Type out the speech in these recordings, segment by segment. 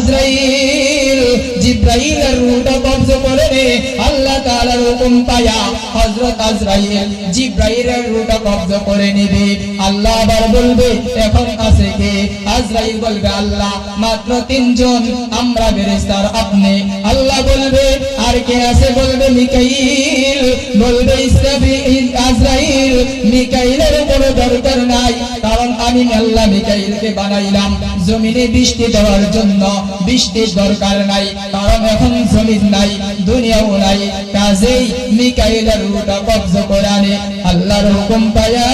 আজরাইল জিব্রাইলের রূহটা কবজ করে নে। আল্লাহ তাআলার হুকুম পায়া হযরত আজরাইল জিব্রাইলের রূহটা কবজ করে নেবে। আল্লাহ আবার বলবে এখন আছে কে? আজরাইল বলবে আল্লাহ মাত্র তিনজন, আমরা ফেরেশতার আপনি। আল্লাহ বলবে আর কে আছে? বলবে মিকাইল। বলবে ইসরাফিল আজরাইল মিকাইলের কোনো দরকার নাই, কারণ আমি আল্লাহ মিকাইলকে বানাইলাম জমিনে বৃষ্টি দেওয়ার জন্য। বৃষ্টির দরকার নাই, কারণ এখন জমিন নাই, দুনিয়াও নাই, কাজেই মিকাইলের রূহটা কবজ করে আনে। আল্লাহর হুকুম পায়া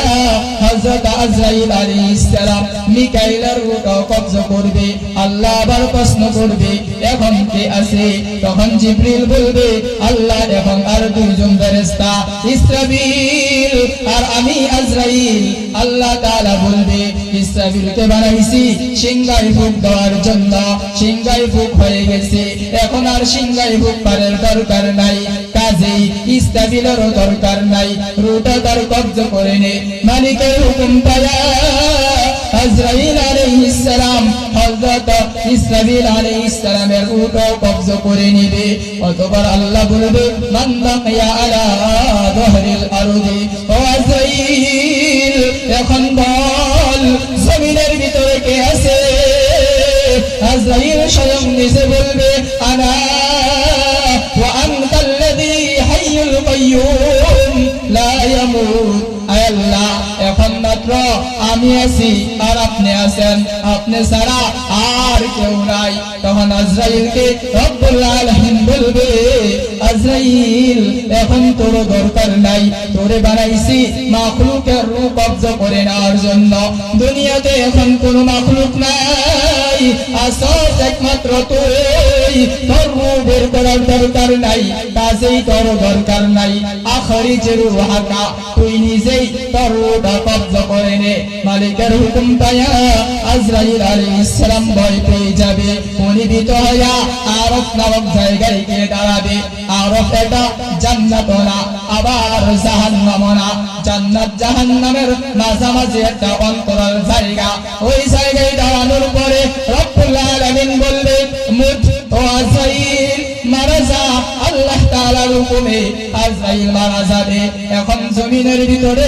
হযরত আজরাইল আলাইহিস সালাম মিকাইলের রূহটা কবজ করবে। আল্লাহ আবার প্রশ্ন করবে এখন কে আছে? তখন জিবরিল বলবে আল্লাহ এখন আর দুইজন ফেরেশতা ইসরাফিল আর আমি আজরাইল। আল্লাহ তাআলা বলবে ইসরাফিলকে বানাইছি সিংহায় ফুঁক দেওয়ার জন্য, সিংহায় ফুঁক হয়ে গেছে, এখন আর সিংহায় ফুঁক পারের দরকার নাই, কাজেই ইসরাফিলেরও দরকার নাই, রূহটা তার কবজ করে নে। মালিকের হুকুম পায়া আজরাইল আলাইহিস সালাম হযরত ইসরাফিল আলাইহিস সালামের রূহটা কবজ করে নেবে। অতঃপর আল্লাহ বলবে মান বাকিয়া আলা যাহরিল আরদি। ও আজরাইল এখন বল জমিনের ভিতরে কে আছে? আজরাইল স্বয়ং নিজে বলবে আনা ওয়া আনতাল্লাযী হাইয়ুল কাইয়্যুম লা ইয়ামুত। আয় আল্লাহ এখন মাত্র আমি আছি আর আপনি আছেন, আপনি ছাড়া আর কেউ নাই। তখন আজরাইলকে রব্বুল আলামিন বলবে আজরাইল এখন তোর দরকার নাই, তোরে বানাইছি মাখলুকের রূহ কবজ করে নেওয়ার জন্য। দুনিয়াতে এখন কোনো মাখলুক নাই, আসস একমাত্র তুই, তোর রূহ বের করার দরকার নাই, কাজেই তোর দরকার নাই। আখরি যে রূহ হাকা তুই নিজেই তোর রূহটা কবজ করে নে। মালিকের হুকুম পায়া আজরাইল আলাইহিস সালাম ভয় পেয়ে যাবে, পরিবিত হইয়া আরফ নামক জায়গায় গিয়ে দাঁড়াবে। আরফ এটা জান্নাত না আবার জাহান্নাম না, জান্নাত জাহান্নামের মাঝামাঝি একটা অন্তরাল জায়গা। ওই জায়গায় দাঁড়ানোর পরে রব্বুল আলামিন বলবে মুত ও আজরাইল মারা যা। আল্লাহ তাআলার হুকুমে আজরাইল মারা যাবে। এখন জমিনের ভিতরে